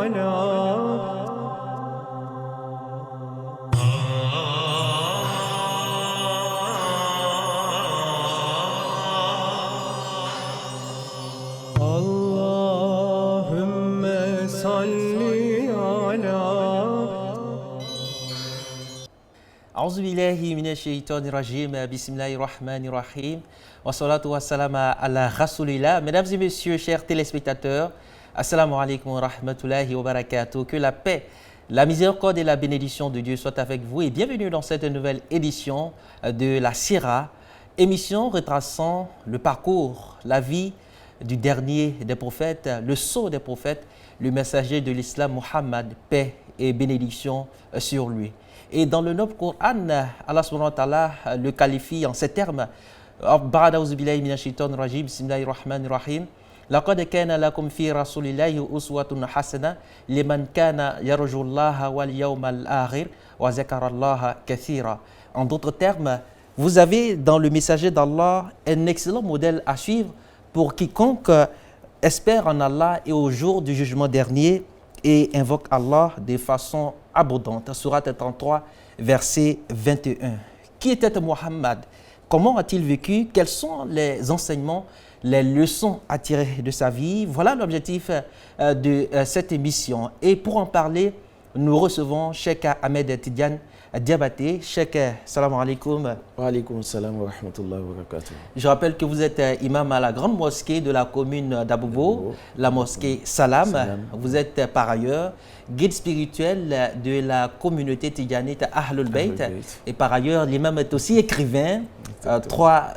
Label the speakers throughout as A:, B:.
A: Allahümme salli ala.
B: أعوذ بالله من الشيطان الرجيم بسم الله الرحمن الرحيم والصلاة والسلام على رسول الله. Mesdames et messieurs, chers téléspectateurs, assalamu alaikum wa rahmatullahi wa barakatuh. Que la paix, la miséricorde et la bénédiction de Dieu soient avec vous et bienvenue dans cette nouvelle édition de la Sira, émission retraçant le parcours, la vie du dernier des prophètes, le sceau des prophètes, le messager de l'islam Muhammad, paix et bénédiction sur lui. Et dans le noble Coran, Allah subhanahu wa ta'ala le qualifie en ces termes. Ba'da auzu billahi minash shaitanir rajim, bismillahir rahmanir rahim. Laqad kana lakum fi rasulillahi uswatun hasana liman kana yarjullaha wal yawmal akhir wa zakarallaha kathira. En d'autres termes, vous avez dans le messager d'Allah un excellent modèle à suivre pour quiconque espère en Allah et au jour du jugement dernier et invoque Allah de façon abondante. Surat 33, verset 21. Qui était Muhammad? Comment a-t-il vécu? Quels sont les enseignements, les leçons à tirer de sa vie? Voilà l'objectif de cette émission. Et pour en parler, nous recevons Cheikh Ahmed Tidiane Diabaté. Cheikh, salam alaikum.
C: Wa alaikum salam wa rahmatullahi wa barakatuh.
B: Je rappelle que vous êtes imam à la grande mosquée de la commune d'Aboubo, la mosquée Salam. Vous êtes par ailleurs guide spirituel de la communauté tidjanite Ahlul Bayt. Et par ailleurs, l'imam est aussi écrivain. Trois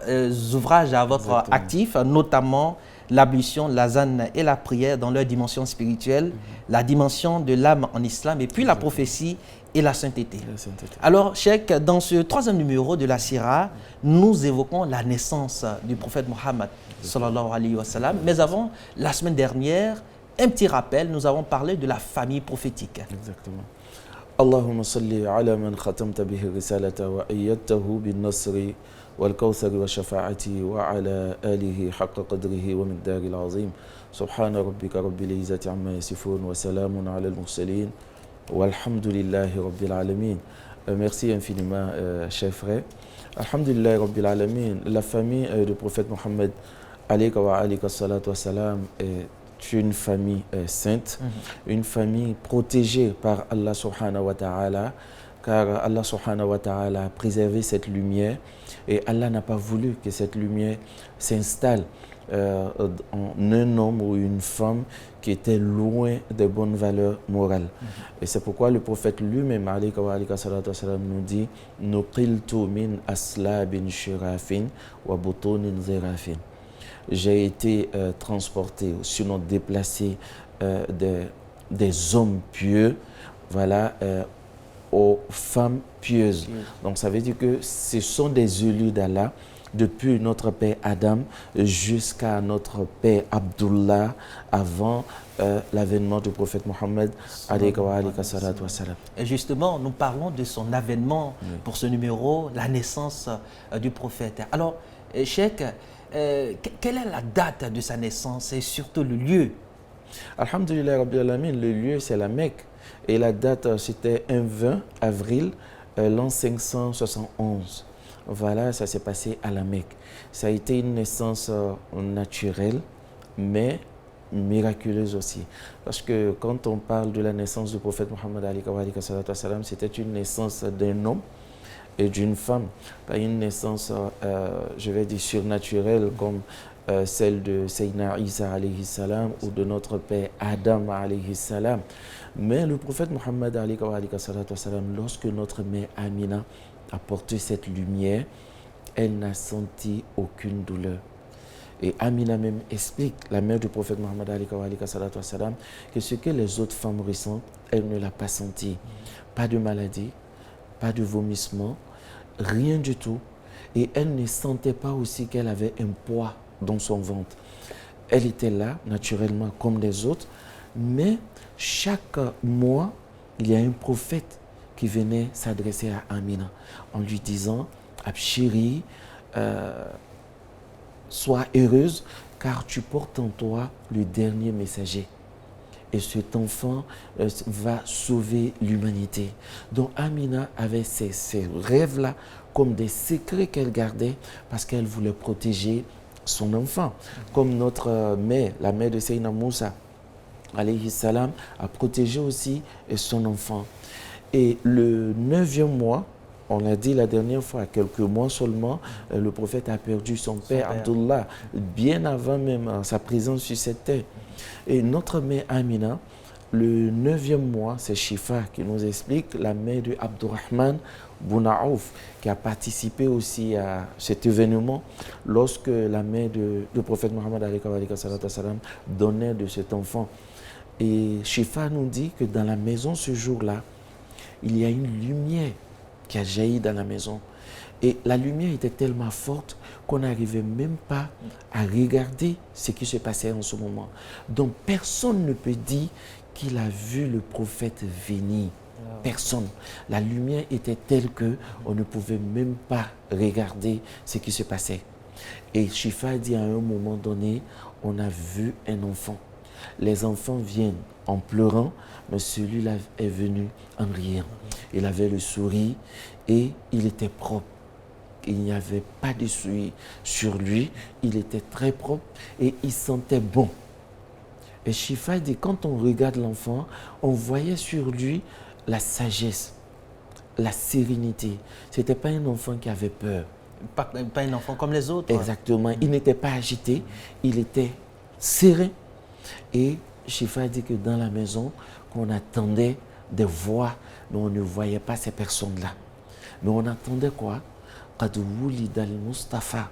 B: ouvrages à votre actif, notamment l'ablution, l'azan et la prière dans leur dimension spirituelle, la dimension de l'âme en islam et puis la prophétie et la sainteté. Alors, Cheikh, dans ce troisième numéro de la Sira, nous évoquons la naissance du prophète Mohammed, sallallahu alayhi wa sallam. Mais avant, la semaine dernière, un petit rappel, nous avons parlé de la famille prophétique.
C: Exactement. Allahumma salli ala man khatamta bihi risalata wa ayyadtahu bin nasri wal kawthari wa shafa'ati wa ala alihi haqqa qadrihi wa miqdari al-azim. Subhana rabbika rabbil izzati amma yasifun wa salamun ala al-mursalin. Walhamdulillahi Rabbil Alamin. Merci infiniment, chers frères. Alhamdulillahi Rabbil Alamin. La famille du prophète Mohammed alayka wa alayka salatu wa salam est une famille sainte, une famille protégée par Allah subhanahu wa ta'ala, car Allah subhanahu wa ta'ala a préservé cette lumière et Allah n'a pas voulu que cette lumière s'installe en un homme ou une femme qui était loin des bonnes valeurs morales. Et c'est pourquoi le prophète lui-même, alayka wa alayka salatu wa salam, nous dit « Nuqiltu min aslabin shirafin wa butunin zirafin » J'ai été transporté, sinon déplacé des hommes pieux, voilà, aux femmes pieuses. Donc ça veut dire que ce sont des élus d'Allah, depuis notre père Adam jusqu'à notre père Abdullah, avant l'avènement du prophète Mohammed alayka wa alayka salatu wa salam.
B: Et justement, nous parlons de son avènement pour ce numéro, la naissance du prophète. Alors, Cheikh, quelle est la date de sa naissance et surtout le lieu?
C: Alhamdulillah Rabbil Alamin, le lieu c'est la Mecque et la date c'était un 20 avril l'an 571. Voilà, ça s'est passé à la Mecque. Ça a été une naissance naturelle, mais miraculeuse aussi. Parce que quand on parle de la naissance du prophète Mohammed alayka wa alayka salatu wa salam, c'était une naissance d'un homme et d'une femme. Pas une naissance, je vais dire, surnaturelle comme celle de Sayyidina Isa alayhi salam ou de notre père Adam alayhi salam. Mais le prophète Mohammed alayka wa alayka salatu wa salam, lorsque notre mère Amina a porté cette lumière, elle n'a senti aucune douleur. Et Amina même explique, la mère du prophète Mohammed alayka wa alayka salatu wa salam, que ce que les autres femmes ressentent, elle ne l'a pas senti. Pas de maladie, pas de vomissement, rien du tout. Et elle ne sentait pas aussi qu'elle avait un poids dans son ventre. Elle était là, naturellement, comme les autres, mais chaque mois, il y a un prophète qui venait s'adresser à Amina en lui disant « Abshiri, sois heureuse car tu portes en toi le dernier messager. et cet enfant va sauver l'humanité. Donc Amina avait ces rêves-là comme des secrets qu'elle gardait parce qu'elle voulait protéger son enfant. Comme notre mère, la mère de Seydina Moussa, alayhi salam, a protégé aussi son enfant. Et le 9e mois, on l'a dit la dernière fois, quelques mois seulement, le prophète a perdu son père Abdullah, bien avant même sa présence sur cette terre. Et notre mère Amina, le 9e mois, c'est Shifa qui nous explique, la mère de Abdurrahman Bounaouf, qui a participé aussi à cet événement lorsque la mère du prophète Mohammed donnait de cet enfant. Et Shifa nous dit que dans la maison ce jour-là, il y a une lumière qui a jailli dans la maison. Et la lumière était tellement forte qu'on n'arrivait même pas à regarder ce qui se passait en ce moment. Donc personne ne peut dire qu'il a vu le prophète venir. Personne. La lumière était telle qu'on ne pouvait même pas regarder ce qui se passait. Et Shifa dit à un moment donné, on a vu un enfant. Les enfants viennent en pleurant, mais celui-là est venu en riant. Il avait le sourire et il était propre. Il n'y avait pas de souillure sur lui, il était très propre et il sentait bon. Et Shifa dit, quand on regarde l'enfant, on voyait sur lui la sagesse, la sérénité. Ce n'était pas un enfant qui avait peur.
B: Pas un enfant comme les autres.
C: Exactement. Il n'était pas agité, il était serein. Et Shifa dit que dans la maison, qu'on attendait des voix, mais on ne voyait pas ces personnes-là. Mais on entendait quoi? قد ولد المصطفى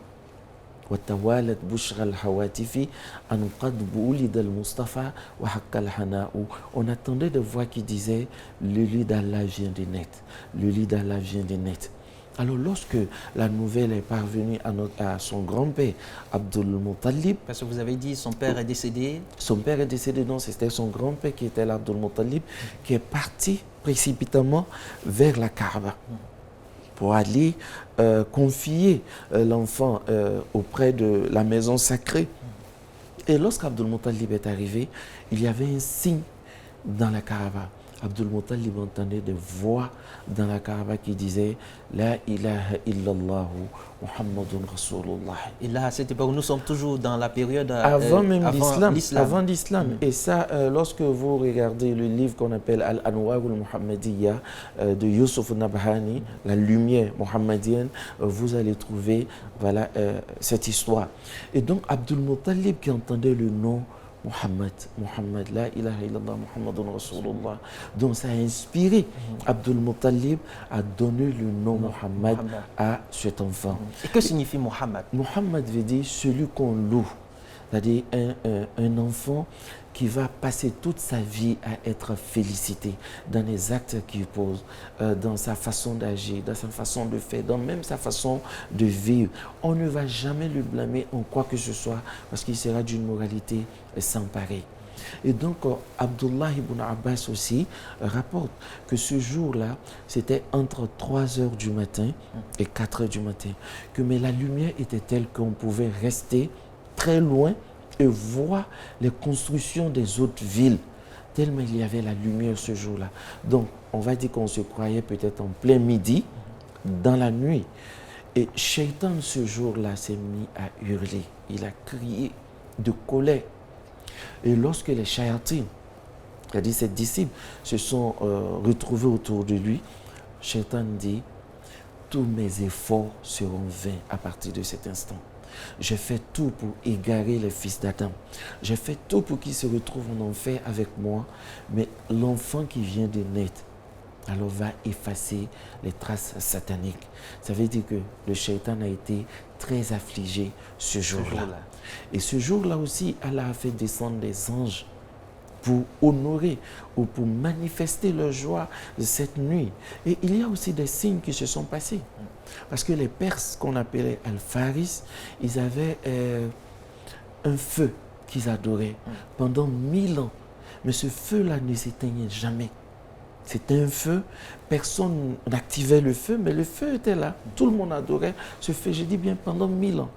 C: وتوالت بشرى الهواتف أن قد ولد المصطفى وحق الحناء. On attendait des voix qui disaient le lit d'Allah vient de naître, le lit d'Allah vient de naître. Alors lorsque la nouvelle est parvenue à son grand-père Abdul Muttalib,
B: parce que vous avez dit son père est décédé.
C: Son père est décédé, non, c'était son grand-père qui était là, Abdul Muttalib, qui est parti précipitamment vers la Kaaba pour aller confier l'enfant auprès de la maison sacrée. Et lorsqu'Abdul Muttalib est arrivé, il y avait un signe dans la Kaaba. Abdul Muttalib entendait des voix dans la Kaaba qui disaient La ilaha illallah Muhammadun Rasulullah.
B: Et là, à cette époque, nous sommes toujours dans la période
C: avant même l'islam. Avant l'islam.
B: Mm.
C: Et ça, lorsque vous regardez le livre qu'on appelle Al-Anwar al-Muhammadiyya de Yusuf Nabhani, la lumière muhammadienne, vous allez trouver voilà, cette histoire. Et donc, Abdul Muttalib qui entendait le nom Muhammad, la ilaha illallah, Muhammadun Rasulullah. Donc ça a inspiré Abdul Muttalib à donner le nom Muhammad à cet enfant.
B: Et que signifie Muhammad?
C: Muhammad veut dire celui qu'on loue, c'est-à-dire un enfant qui va passer toute sa vie à être félicité dans les actes qu'il pose, dans sa façon d'agir, dans sa façon de faire, dans même sa façon de vivre. On ne va jamais le blâmer en quoi que ce soit parce qu'il sera d'une moralité sans pareil. Et donc, Abdullah ibn Abbas aussi rapporte que ce jour-là, c'était entre 3 heures du matin et 4 heures du matin. Mais la lumière était telle qu'on pouvait rester très loin et voir les constructions des autres villes, tellement il y avait la lumière ce jour-là. Donc, on va dire qu'on se croyait peut-être en plein midi, dans la nuit. Et Shaitan, ce jour-là, s'est mis à hurler. Il a crié de colère. Et lorsque les shayatins, c'est-à-dire ses disciples, se sont retrouvés autour de lui, Shaitan dit « Tous mes efforts seront vains à partir de cet instant. J'ai fait tout pour égarer les fils d'Adam. J'ai fait tout pour qu'ils se retrouvent en enfer avec moi. Mais l'enfant qui vient de naître, alors va effacer les traces sataniques. » Ça veut dire que le shaitan a été très affligé ce jour-là. Et ce jour-là aussi, Allah a fait descendre des anges pour honorer ou pour manifester leur joie de cette nuit. Et il y a aussi des signes qui se sont passés. Parce que les Perses qu'on appelait Al-Faris, ils avaient un feu qu'ils adoraient pendant 1000 ans. Mais ce feu-là ne s'éteignait jamais. C'était un feu, personne n'activait le feu, mais le feu était là. Tout le monde adorait ce feu, je dis bien pendant 1000 ans.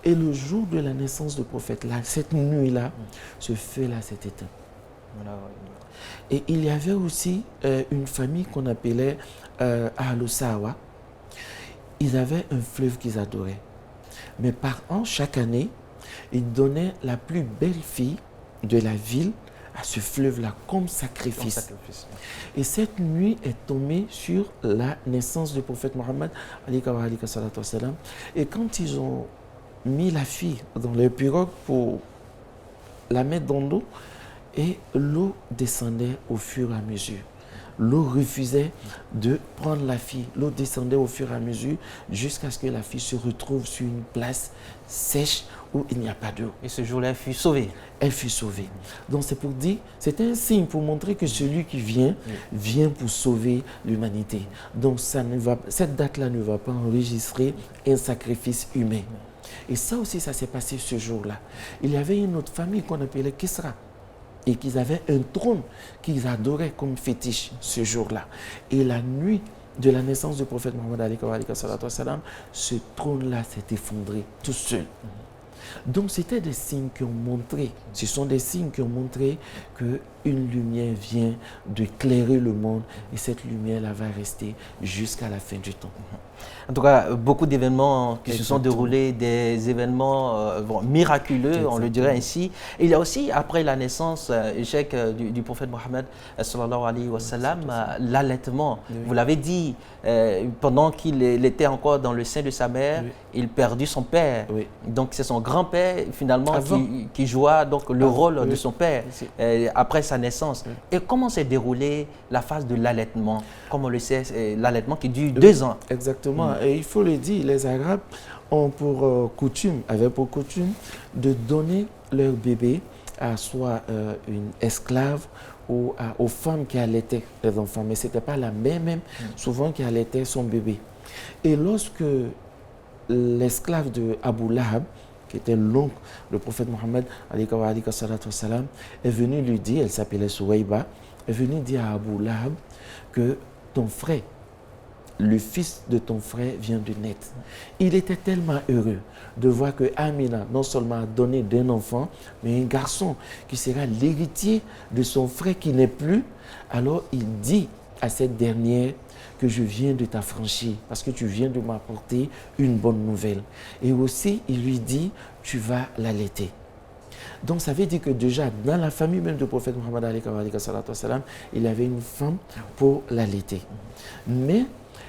C: Et le jour de la naissance du prophète, là, cette nuit-là, ce feu-là s'est éteint. Et il y avait aussi une famille qu'on appelait Ahlusawa. Ils avaient un fleuve qu'ils adoraient. Mais par an, chaque année, ils donnaient la plus belle fille de la ville à ce fleuve-là comme sacrifice. Et cette nuit est tombée sur la naissance du prophète Mohammed. Et quand ils ont mis la fille dans les pirogues pour la mettre dans l'eau, et l'eau descendait au fur et à mesure. L'eau refusait de prendre la fille. L'eau descendait au fur et à mesure jusqu'à ce que la fille se retrouve sur une place sèche où il n'y a pas d'eau.
B: Et ce jour-là, elle fut sauvée.
C: Elle fut sauvée. Donc c'est pour dire, c'est un signe pour montrer que celui qui vient, vient pour sauver l'humanité. Donc cette date-là ne va pas enregistrer un sacrifice humain. Et ça aussi, ça s'est passé ce jour-là. Il y avait une autre famille qu'on appelait Kisra. Et qu'ils avaient un trône qu'ils adoraient comme fétiche ce jour-là. Et la nuit de la naissance du prophète Mohammed, ce trône-là s'est effondré tout seul. Donc c'était des signes qui ont montré, ce sont des signes qui ont montré qu'une lumière vient d'éclairer le monde et cette lumière-là va rester jusqu'à la fin du temps.
B: En tout cas, beaucoup d'événements qui se sont déroulés, des événements miraculeux, on le dirait ainsi. Et il y a aussi, après la naissance, échec du prophète Mohammed, sallallahu alayhi wa sallam, l'allaitement. Oui. Vous l'avez dit, pendant qu'il était encore dans le sein de sa mère, il perdit son père. Oui. Donc c'est son grand-père, finalement, qui joua donc, le rôle de son père après sa naissance. Et comment s'est déroulée la phase de l'allaitement? Comme on le sait, l'allaitement qui dure 2 ans.
C: Exactement. Et il faut le dire, les Arabes ont avaient pour coutume de donner leur bébé à soit une esclave ou aux femmes qui allaitaient les enfants. Mais ce n'était pas la mère même, souvent qui allaitait son bébé. Et lorsque l'esclave de Abu Lahab, qui était l'oncle du prophète Mohammed, est venu lui dire, elle s'appelait Souaïba, est venu dire à Abu Lahab que ton frère, le fils de ton frère vient de naître. Il était tellement heureux de voir que Amina non seulement a donné d'un enfant, mais un garçon qui sera l'héritier de son frère qui n'est plus. Alors il dit à cette dernière que je viens de t'affranchir parce que tu viens de m'apporter une bonne nouvelle. Et aussi il lui dit, tu vas l'allaiter. Donc ça veut dire que déjà dans la famille même du prophète Mohammed, il y avait une femme pour l'allaiter. Mais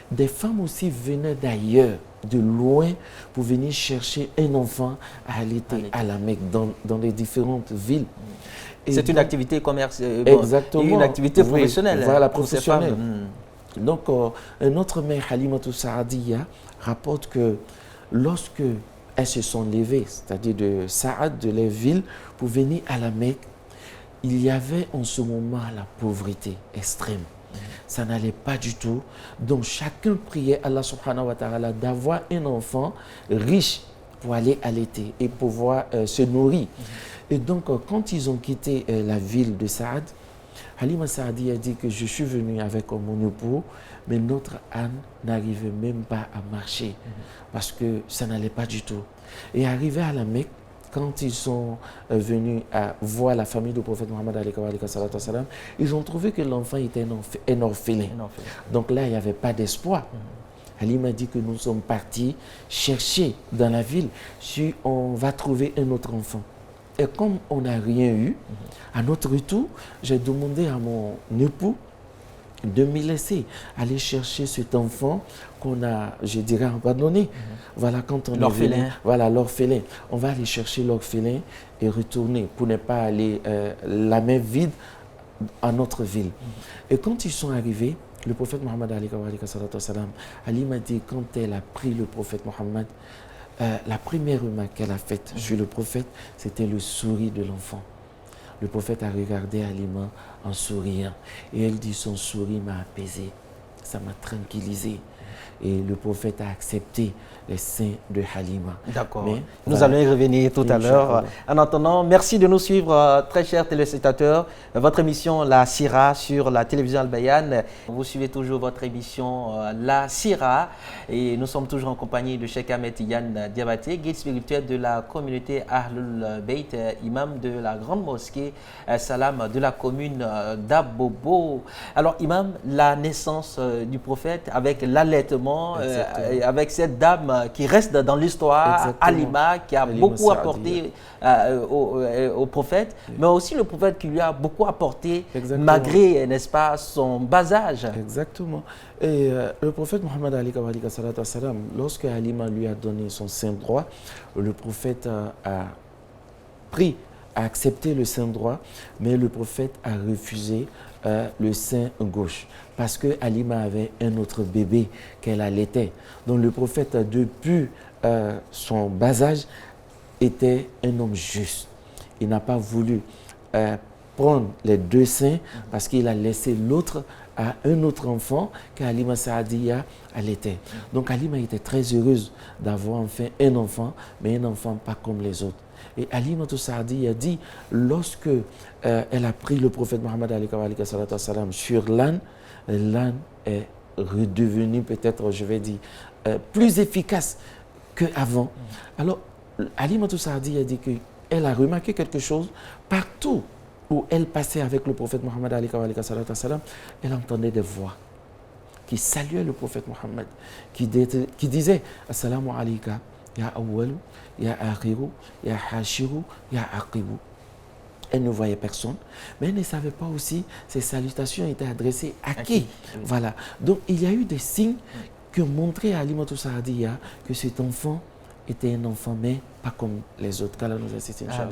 C: des femmes aussi venaient d'ailleurs, de loin, pour venir chercher un enfant à allaiter à la Mecque, dans les différentes villes.
B: C'est une activité commerciale,
C: exactement,
B: une activité professionnelle.
C: Voilà, professionnelle. Donc, un autre mère, Halimatou Saadiya, rapporte que lorsque elles se sont levées, c'est-à-dire de Saad, de les villes, pour venir à la Mecque, il y avait en ce moment la pauvreté extrême. Ça n'allait pas du tout. Donc chacun priait Allah subhanahu wa ta'ala d'avoir un enfant riche pour aller allaiter et pouvoir se nourrir. Et donc quand ils ont quitté la ville de Saad, Halima Saadi a dit que je suis venu avec mon époux, mais notre âne n'arrivait même pas à marcher parce que ça n'allait pas du tout. Et arrivé à la Mecque, quand ils sont venus à voir la famille du prophète Mohammed, ils ont trouvé que l'enfant était un orphelin. Donc là, il n'y avait pas d'espoir. Ali m'a dit que nous sommes partis chercher dans la ville si on va trouver un autre enfant. Et comme on n'a rien eu, à notre retour, j'ai demandé à mon époux de me laisser aller chercher cet enfant qu'on a, je dirais, abandonné. Voilà, quand on est venu, voilà, l'orphelin. On va aller chercher l'orphelin et retourner pour ne pas aller la main vide à notre ville. Et quand ils sont arrivés, le prophète Mohammed, Ali m'a dit, quand elle a pris le prophète Mohammed, la première remarque qu'elle a faite sur le prophète, c'était le sourire de l'enfant. Le prophète a regardé Halima en souriant et elle dit, son sourire m'a apaisé, ça m'a tranquillisé. Et le prophète a accepté les seins de Halima.
B: D'accord.
C: Mais
B: Nous
C: voilà.
B: allons y revenir tout à l'heure.
C: Inch'Allah.
B: En attendant, merci de nous suivre, très chers téléspectateurs. Votre émission La Sira sur la télévision Al Bayan. Vous suivez toujours votre émission La Sira et nous sommes toujours en compagnie de Cheikh Ahmed Tidiane Diabaté, guide spirituel de la communauté Ahlul Bayt, imam de la grande mosquée Salam de la commune d'Abobo. Alors, imam, la naissance du prophète avec l'allaitement, avec cette dame qui reste dans l'histoire,
C: Exactement.
B: Halima, qui a
C: Halima
B: beaucoup
C: Saadiya.
B: apporté au prophète, mais aussi le prophète qui lui a beaucoup apporté,
C: Exactement.
B: malgré, n'est-ce pas, son bas âge.
C: Exactement. Et le prophète Mohammed lorsque Halima lui a donné son sein droit, le prophète a accepté le sein droit, mais le prophète a refusé le sein gauche parce que Halima avait un autre bébé qu'elle allaitait. Donc le prophète, depuis son bas âge, était un homme juste. Il n'a pas voulu prendre les deux seins parce qu'il a laissé l'autre à un autre enfant qu'Halima Saadiya allaitait. Donc Halima était très heureuse d'avoir enfin un enfant, mais un enfant pas comme les autres. Et Halima Saadiya dit, lorsque elle a pris le prophète Mohammed sur l'âne, l'âne est redevenu peut-être, je vais dire, plus efficace qu'avant. Alors, Halima Saadiya dit qu'elle a remarqué quelque chose partout où elle passait avec le prophète Mohammed, elle entendait des voix qui saluaient le prophète Mohammed, qui disaient « Assalamu alayka, ya awwalu, ya akhiru, ya hashiru, ya aqibu ». Elle ne voyait personne, mais elle ne savait pas aussi ces salutations étaient adressées à qui. Voilà. Donc il y a eu des signes qui ont montré à Halima Saadiya que cet enfant était un enfant, mais pas comme les autres. Qu'Allah nous assiste, Inch'Allah.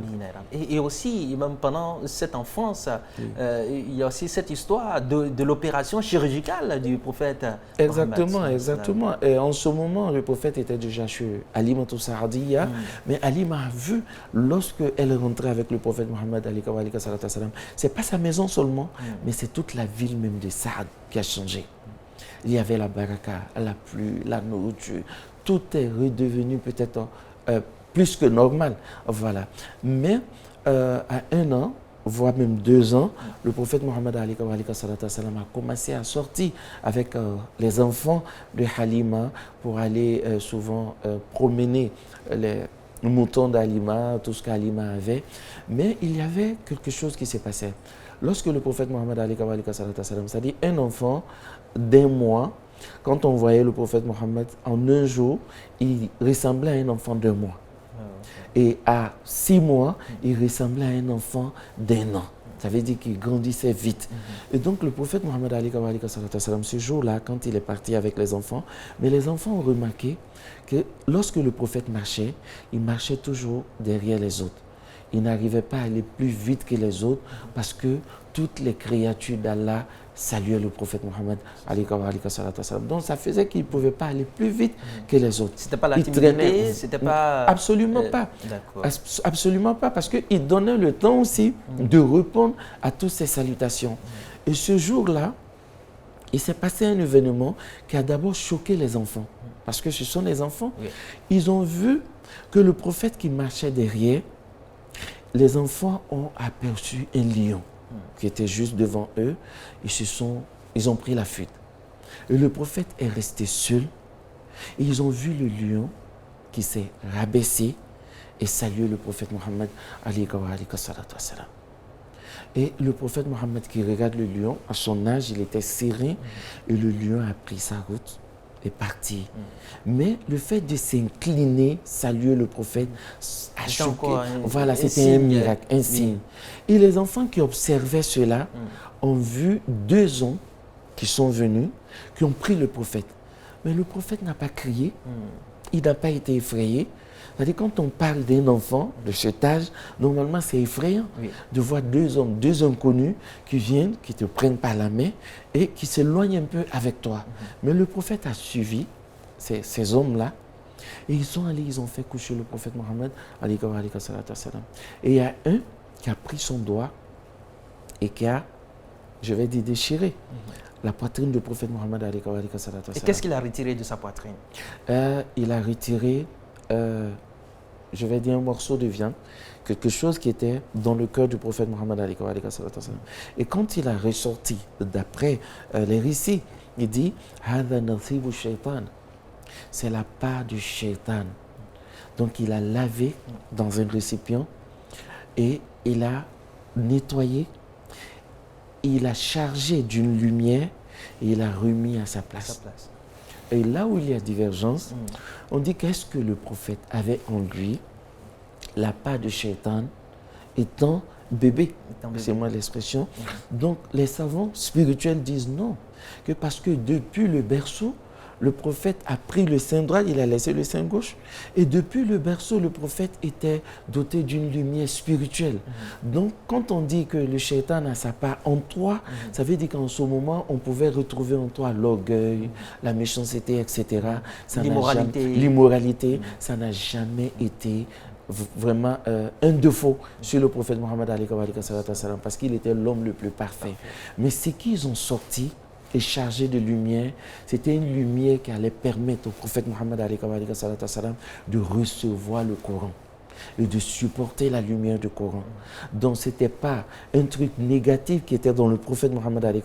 B: Et aussi, même pendant cette enfance, il y a aussi cette histoire de l'opération chirurgicale du prophète.
C: Exactement,
B: Mohammed.
C: exactement. Et en ce moment, le prophète était déjà chez Halima Saadiya, mais Halima a vu, lorsqu'elle est rentrée avec le prophète Mohammed, c'est pas sa maison seulement, mais c'est toute la ville même de Saad qui a changé. Il y avait la baraka, la pluie, la nourriture, tout est redevenu peut-être plus que normal. Voilà. Mais à 1 an, voire même 2 ans, le prophète Mohammed a commencé à sortir avec les enfants de Halima pour aller souvent promener les moutons d'Halima, tout ce qu'Halima avait. Mais il y avait quelque chose qui s'est passé. Lorsque le prophète Mohammed c'est-à-dire un enfant d'1 mois, quand on voyait le prophète Mohammed en 1 jour, il ressemblait à un enfant d'1 mois. Et à 6 mois, il ressemblait à un enfant d'1 an. Ça veut dire qu'il grandissait vite. Et donc le prophète Mohammed ce jour-là, quand il est parti avec les enfants, mais les enfants ont remarqué que lorsque le prophète marchait, il marchait toujours derrière les autres. Il n'arrivait pas à aller plus vite que les autres parce que toutes les créatures d'Allah saluaient le prophète Mohammed. Donc ça faisait qu'il ne pouvait pas aller plus vite que les autres.
B: C'était pas la timidité, c'était pas...
C: Absolument pas. Absolument pas, parce qu'il donnait le temps aussi de répondre à toutes ces salutations. Et ce jour-là, il s'est passé un événement qui a d'abord choqué les enfants. Parce que ce sont les enfants. Oui. Ils ont vu que le prophète qui marchait derrière, les enfants ont aperçu un lion qui était juste devant eux. Ils ont pris la fuite. Et le prophète est resté seul. Et ils ont vu le lion qui s'est rabaissé et salué le prophète Mohammed. Et le prophète Mohammed qui regarde le lion, à son âge, il était serré. Et le lion a pris sa route et parti. Mais le fait de s'incliner, saluer le prophète, a choqué. Voilà, c'était un miracle, un signe. Et les enfants qui observaient cela ont vu 2 hommes qui sont venus, qui ont pris le prophète. Mais le prophète n'a pas crié, il n'a pas été effrayé. C'est-à-dire quand on parle d'un enfant de cet âge, normalement c'est effrayant de voir 2 hommes, 2 inconnus qui viennent, qui te prennent par la main et qui s'éloignent un peu avec toi. Mais le prophète a suivi ces hommes-là et ils sont allés, ils ont fait coucher le prophète Mohammed. Et il y a un qui a pris son doigt et qui a, je vais dire, déchiré la poitrine du prophète Mohammed.
B: Et qu'est-ce qu'il a retiré de sa poitrine?
C: Il a retiré, je vais dire, un morceau de viande, quelque chose qui était dans le cœur du prophète Mohammed. Et quand il a ressorti, d'après les récits, il dit c'est la part du shaitan. Donc il a lavé dans un récipient et il a nettoyé, il a chargé d'une lumière et il a remis à sa place. Et là où il y a divergence, on dit qu'est-ce que le prophète avait en lui, la part de shaitan étant bébé, c'est moi l'expression. Donc les savants spirituels disent non, que parce que depuis le berceau, le prophète a pris le sein droit, il a laissé le sein gauche. Et depuis le berceau, le prophète était doté d'une lumière spirituelle. Donc, quand on dit que le shaitan a sa part en toi, ça veut dire qu'en ce moment, on pouvait retrouver en toi l'orgueil, la méchanceté, etc. L'immoralité. Ça n'a jamais été vraiment un défaut sur le prophète Mohammed parce qu'il était l'homme le plus parfait. Mais ce qu'ils ont sorti et chargé de lumière, c'était une lumière qui allait permettre au prophète Mohammed de recevoir le Coran et de supporter la lumière du Coran. Donc ce n'était pas un truc négatif qui était dans le prophète Mohammed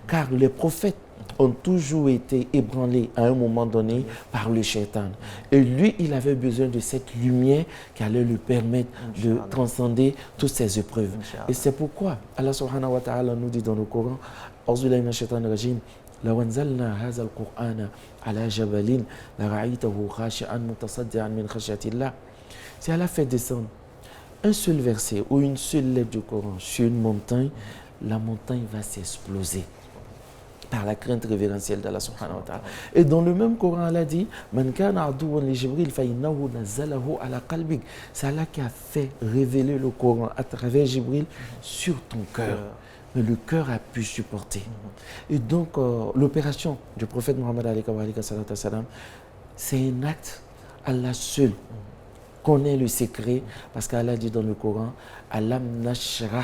C: car les prophètes ont toujours été ébranlés à un moment donné par le shaitan. Et lui, il avait besoin de cette lumière qui allait lui permettre de transcender toutes ces épreuves. Et c'est pourquoi Allah subhanahu wa ta'ala nous dit dans le Coran, أعوذ بالله من الشيطان الرجيم لو أنزلنا هذا القرآن على جبل لرأيته خاشعا متصدعا من خشية الله. Si Allah fait descendre un seul verset ou une seule lettre du Coran sur une montagne, la montagne va s'exploser par la crainte révérentielle d'Allah subhanahu wa ta'ala. Et dans le même Coran, Allah dit Man kana aduwan li Jibril fa innahu nazzalahu ala qalbik. C'est Allah qui a fait révéler le Coran à travers Jibril sur ton cœur. Mais le cœur a pu supporter. Et donc, l'opération du prophète Mohammed, c'est un acte, Allah seul connaît le secret, parce qu'Allah dit dans le Coran, Alam nashrah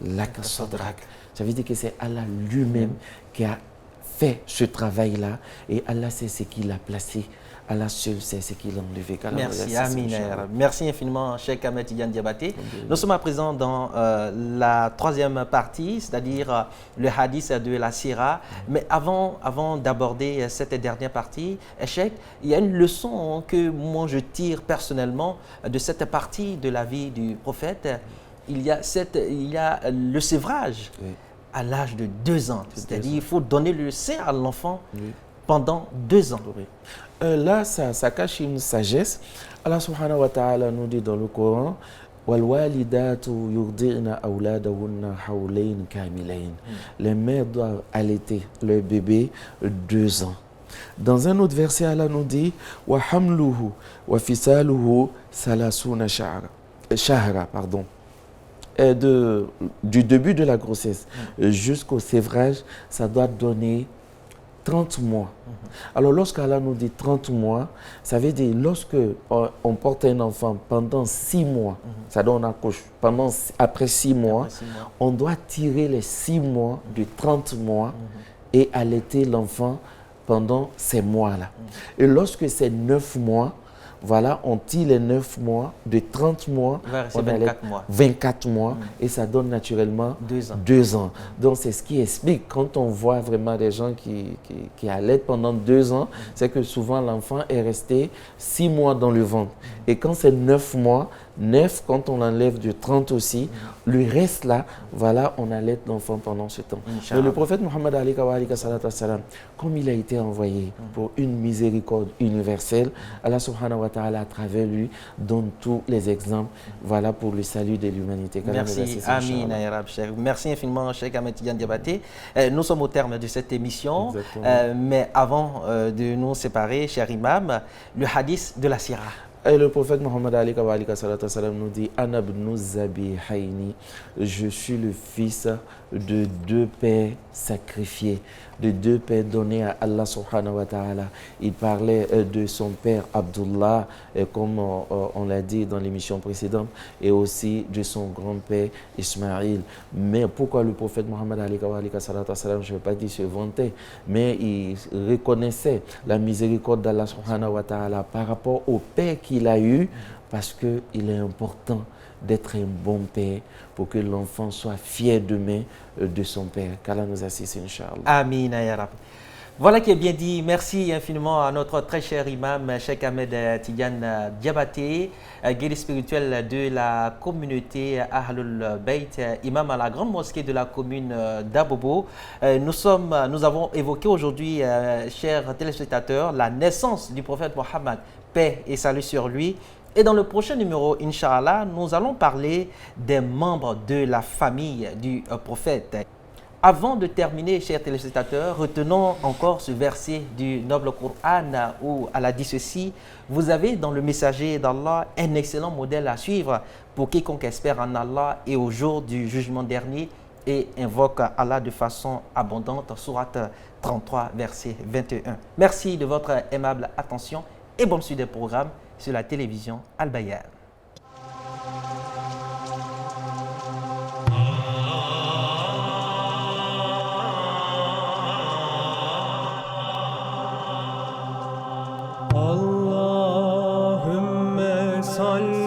C: laka sadrak. Ça veut dire que c'est Allah lui-même qui a fait ce travail-là, et Allah sait ce qu'il a placé. Allah seul sait ce qu'il a enlevé.
B: Merci, Amin. Merci infiniment, Cheikh Ahmed Tidiane Diabaté. Nous sommes à présent dans la troisième partie, c'est-à-dire le hadith de la Sira. Mais avant d'aborder cette dernière partie, Cheikh, il y a une leçon que moi je tire personnellement de cette partie de la vie du prophète. Il y a le sévrage à l'âge de 2 ans. C'est-à-dire qu'il faut donner le sein à l'enfant pendant 2 ans.
C: Là, ça cache une sagesse. Allah subhanahu wa ta'ala nous dit dans le Coran وَالْوَالِدَاتُ يُرْضِعْنَ أَوْلَادَهُنَّ حَوْلَيْنِ كَامِلَيْنِ. Les mères doivent allaiter leur bébé 2 ans. Dans un autre verset, Allah nous dit وَحَمْلُهُ وَفِسَالُهُ ثَلَاثُونَ شَهْرًا. Du début de la grossesse jusqu'au sévrage, ça doit donner 30 mois. Alors, lorsqu'Allah nous dit 30 mois, ça veut dire lorsque on porte un enfant pendant 6 mois, ça donne on accouche, après 6 mois, on doit tirer les 6 mois de 30 mois et allaiter l'enfant pendant ces mois-là. Et lorsque c'est 9 mois, voilà, on tire les 9 mois, de 30 mois, on 24 mois et ça donne naturellement 2 ans. Donc c'est ce qui explique, quand on voit vraiment des gens qui allaitent pendant 2 ans, c'est que souvent l'enfant est resté 6 mois dans le ventre. Et quand c'est 9 mois, 9, quand on enlève de 30 aussi, le reste là, voilà, on allaite l'enfant pendant ce temps. Mais le prophète Mohammed, comme il a été envoyé pour une miséricorde universelle, Allah subhanahu wa ta'ala à travers lui donne tous les exemples, voilà, pour le salut de l'humanité.
B: Merci, Amin. Merci infiniment, Cheikh Ahmed Tidiane Diabaté. Nous sommes au terme de cette émission, mais avant de nous séparer, cher imam, le hadith de la Sira.
C: Et le prophète Mohammed Ali nous dit Ana ibnu Zabihaini, je suis le fils de deux pères sacrifiés, de deux pères donnés à Allah subhanahu wa ta'ala. Il parlait de son père Abdullah, comme on l'a dit dans l'émission précédente, et aussi de son grand-père Ismaïl. Mais pourquoi le prophète Mohammed Ali, je ne vais pas dire se vanter, mais il reconnaissait la miséricorde d'Allah subhanahu wa ta'ala par rapport au père qu'il a eu, parce qu'il est important d'être un bon père pour que l'enfant soit fier demain de son père. Qu'Allah nous assiste, Inch'Allah.
B: Amin, ya Rabbi. Voilà qui est bien dit. Merci infiniment à notre très cher imam, Cheikh Ahmed Tidiane Diabaté, guide spirituel de la communauté Ahlul Bayt, imam à la grande mosquée de la commune d'Abobo. Nous avons évoqué aujourd'hui, chers téléspectateurs, la naissance du prophète Mohammed, paix et salut sur lui. Et dans le prochain numéro, Inch'Allah, nous allons parler des membres de la famille du prophète. Avant de terminer, chers téléspectateurs, retenons encore ce verset du noble Coran où Allah dit ceci: vous avez dans le messager d'Allah un excellent modèle à suivre pour quiconque espère en Allah et au jour du jugement dernier et invoque Allah de façon abondante. Sourate 33, verset 21. Merci de votre aimable attention et bonne suite des programmes sur la télévision Al-Bayan.
A: Allahümme salli